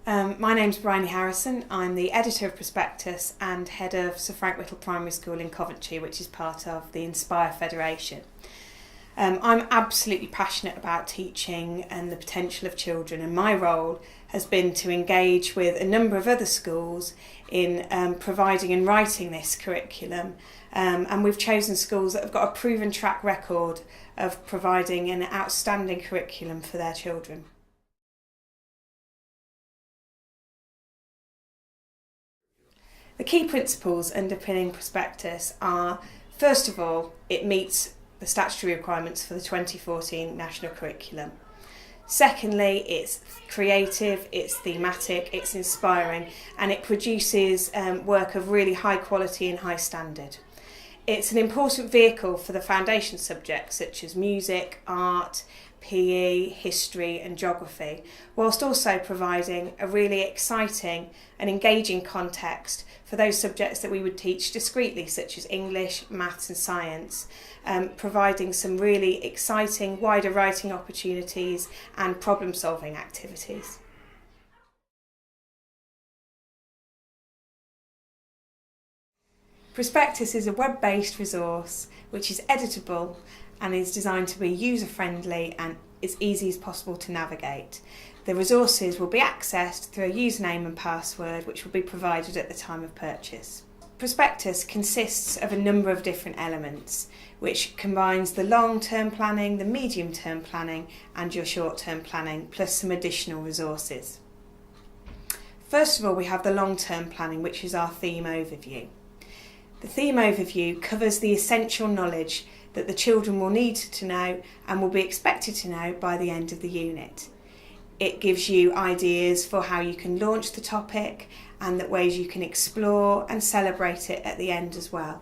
My name's Bryony Harrison. I'm the editor of Prospectus and head of Sir Frank Whittle Primary School in Coventry, which is part of the Inspire Federation. I'm absolutely passionate about teaching and the potential of children, and my role has been to engage with a number of other schools in providing and writing this curriculum, and we've chosen schools that have got a proven track record of providing an outstanding curriculum for their children. The key principles underpinning Prospectus are, first of all, it meets the statutory requirements for the 2014 national curriculum. Secondly, it's creative, it's thematic, it's inspiring, and it produces work of really high quality and high standard. It's an important vehicle for the foundation subjects such as music, art, PE, history and geography, whilst also providing a really exciting and engaging context for those subjects that we would teach discretely, such as English, maths and science, providing some really exciting wider writing opportunities and problem-solving activities. Prospectus is a web-based resource which is editable and is designed to be user-friendly and as easy as possible to navigate. The resources will be accessed through a username and password which will be provided at the time of purchase. Prospectus consists of a number of different elements which combines the long-term planning, the medium-term planning and your short-term planning, plus some additional resources. First of all, we have the long-term planning, which is our theme overview. The theme overview covers the essential knowledge that the children will need to know and will be expected to know by the end of the unit. It gives you ideas for how you can launch the topic and the ways you can explore and celebrate it at the end as well.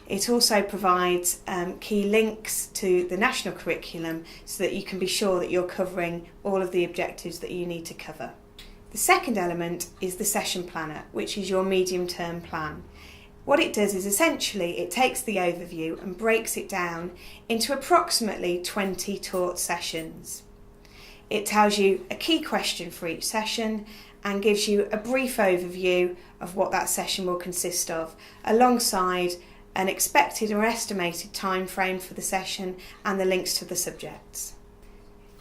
It also provides key links to the national curriculum so that you can be sure that you're covering all of the objectives that you need to cover. The second element is the session planner, which is your medium-term plan. What it does is essentially it takes the overview and breaks it down into approximately 20 taught sessions. It tells you a key question for each session and gives you a brief overview of what that session will consist of, alongside an expected or estimated time frame for the session and the links to the subjects.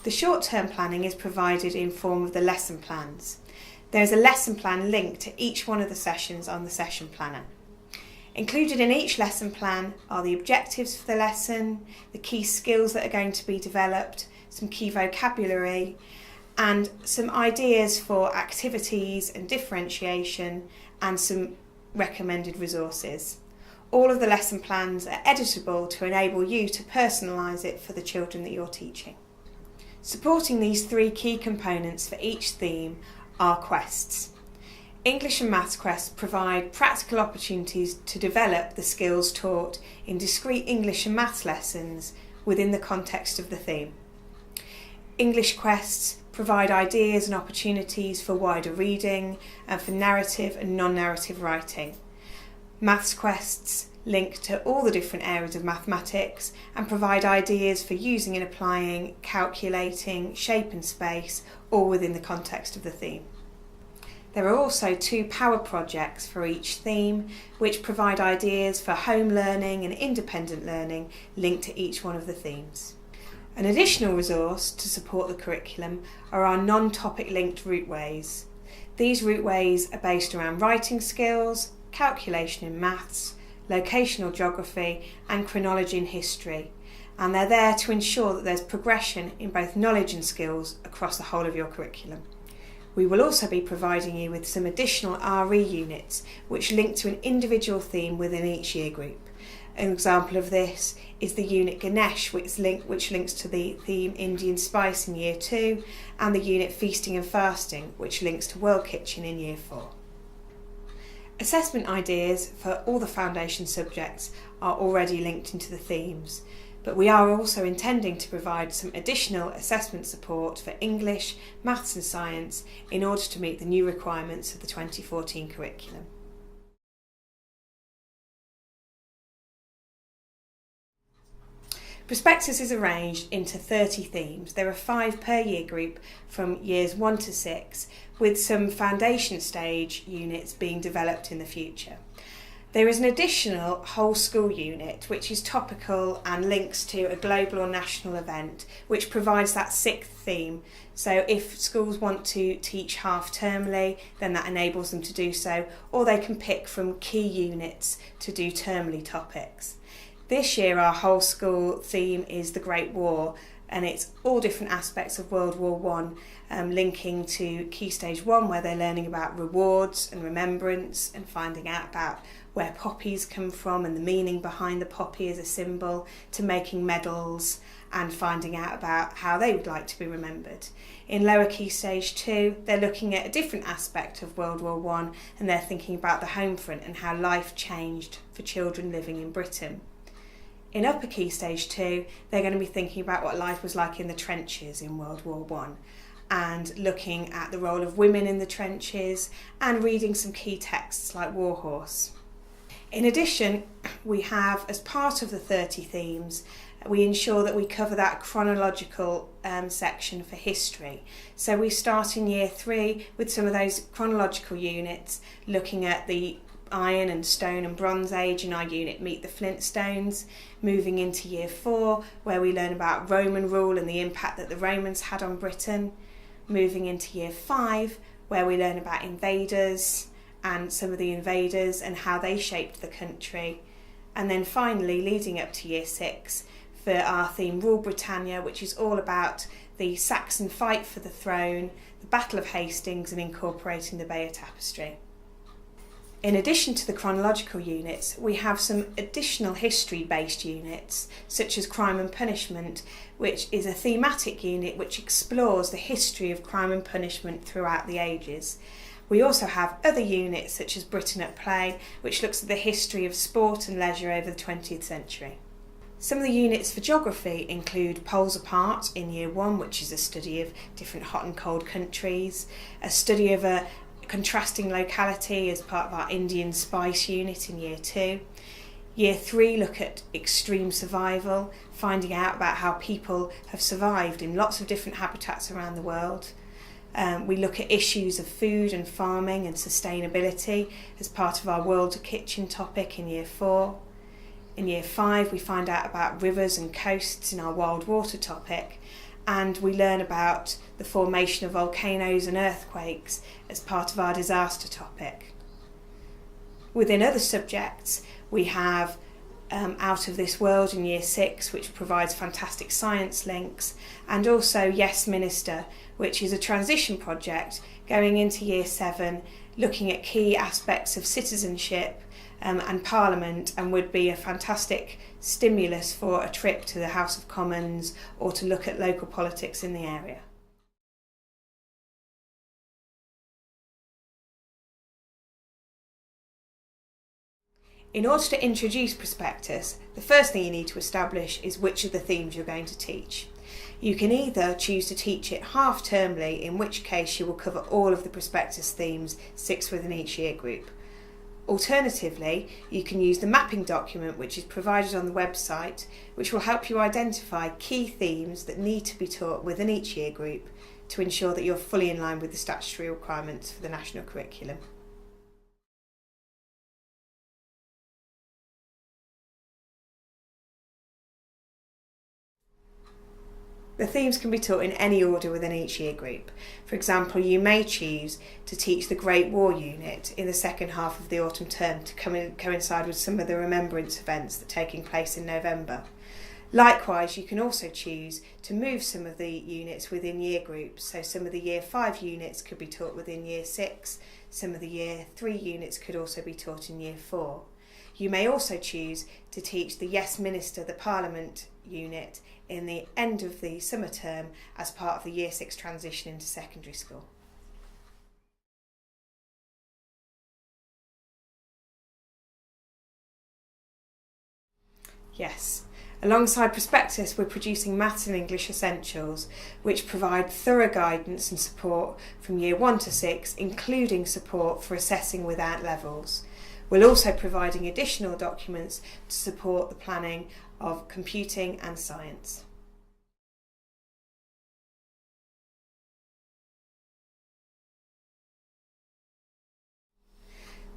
The short-term planning is provided in form of the lesson plans. There is a lesson plan linked to each one of the sessions on the session planner. Included in each lesson plan are the objectives for the lesson, the key skills that are going to be developed, some key vocabulary, and some ideas for activities and differentiation, and some recommended resources. All of the lesson plans are editable to enable you to personalise it for the children that you're teaching. Supporting these three key components for each theme are quests. English and Maths quests provide practical opportunities to develop the skills taught in discrete English and Maths lessons within the context of the theme. English quests provide ideas and opportunities for wider reading and for narrative and non-narrative writing. Maths quests link to all the different areas of mathematics and provide ideas for using and applying, calculating, shape and space, all within the context of the theme. There are also 2 power projects for each theme, which provide ideas for home learning and independent learning linked to each one of the themes. An additional resource to support the curriculum are our non-topic linked routeways. These routeways are based around writing skills, calculation in maths, locational geography and chronology in history, and they're there to ensure that there's progression in both knowledge and skills across the whole of your curriculum. We will also be providing you with some additional RE units which link to an individual theme within each year group. An example of this is the unit Ganesh, which links to the theme Indian Spice in Year 2, and the unit Feasting and Fasting, which links to World Kitchen in Year 4. Assessment ideas for all the foundation subjects are already linked into the themes, but we are also intending to provide some additional assessment support for English, Maths and Science in order to meet the new requirements of the 2014 curriculum. Prospectus is arranged into 30 themes. There are 5 per year group from years 1 to 6, with some foundation stage units being developed in the future. There is an additional whole school unit which is topical and links to a global or national event, which provides that 6th theme. So if schools want to teach half-termly, then that enables them to do so, or they can pick from key units to do termly topics. This year our whole school theme is the Great War, and it's all different aspects of World War I, linking to Key Stage 1, where they're learning about rewards and remembrance and finding out about where poppies come from and the meaning behind the poppy as a symbol, to making medals and finding out about how they would like to be remembered. In lower Key Stage 2, they're looking at a different aspect of World War I, and they're thinking about the home front and how life changed for children living in Britain. In upper Key Stage 2, they're going to be thinking about what life was like in the trenches in World War I, and looking at the role of women in the trenches and reading some key texts like War Horse. In addition, we have, as part of the 30 themes, we ensure that we cover that chronological section for history. So we start in year 3 with some of those chronological units, looking at the Iron and Stone and Bronze Age in our unit Meet the Flintstones, moving into year 4 where we learn about Roman rule and the impact that the Romans had on Britain, moving into year 5 where we learn about invaders and some of the invaders and how they shaped the country, and then finally leading up to year 6 for our theme Rule Britannia, which is all about the Saxon fight for the throne, the Battle of Hastings, and incorporating the Bayeux Tapestry. In addition to the chronological units, we have some additional history-based units, such as Crime and Punishment, which is a thematic unit which explores the history of crime and punishment throughout the ages. We also have other units, such as Britain at Play, which looks at the history of sport and leisure over the 20th century. Some of the units for geography include Poles Apart in year 1, which is a study of different hot and cold countries, a study of a contrasting locality as part of our Indian Spice unit in year 2. Year 3 look at extreme survival, finding out about how people have survived in lots of different habitats around the world. We look at issues of food and farming and sustainability as part of our World Kitchen topic in year 4. In year 5 we find out about rivers and coasts in our Wild Water topic, and we learn about the formation of volcanoes and earthquakes as part of our disaster topic. Within other subjects we have Out of This World in year 6, which provides fantastic science links, and also Yes Minister, which is a transition project going into year 7, looking at key aspects of citizenship and Parliament, and would be a fantastic stimulus for a trip to the House of Commons or to look at local politics in the area. In order to introduce Prospectus, the first thing you need to establish is which of the themes you're going to teach. You can either choose to teach it half-termly, in which case you will cover all of the Prospectus themes, 6 within each year group. Alternatively, you can use the mapping document which is provided on the website, which will help you identify key themes that need to be taught within each year group to ensure that you're fully in line with the statutory requirements for the national curriculum. The themes can be taught in any order within each year group. For example, you may choose to teach the Great War unit in the second half of the autumn term to coincide with some of the remembrance events that are taking place in November. Likewise, you can also choose to move some of the units within year groups, so some of the year 5 units could be taught within year 6, some of the year 3 units could also be taught in year 4. You may also choose to teach the Yes Minister, the Parliament unit in the end of the summer term as part of the year 6 transition into secondary school. Yes, alongside Prospectus we're producing Maths and English Essentials, which provide thorough guidance and support from year 1 to 6, including support for assessing without levels. We're also providing additional documents to support the planning of computing and science.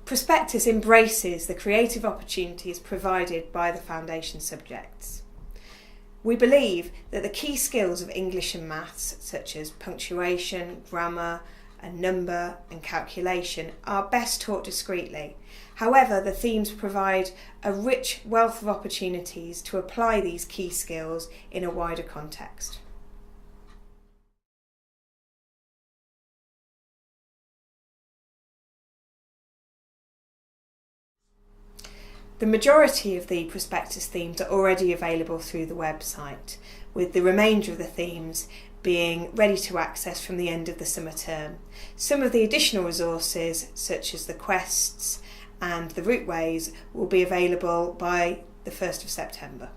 Prospectus embraces the creative opportunities provided by the foundation subjects. We believe that the key skills of English and maths, such as punctuation, grammar, and number and calculation, are best taught discreetly. However, the themes provide a rich wealth of opportunities to apply these key skills in a wider context. The majority of the Prospectus themes are already available through the website, with the remainder of the themes being ready to access from the end of the summer term. Some of the additional resources, such as the quests and the routeways, will be available by the 1st of September.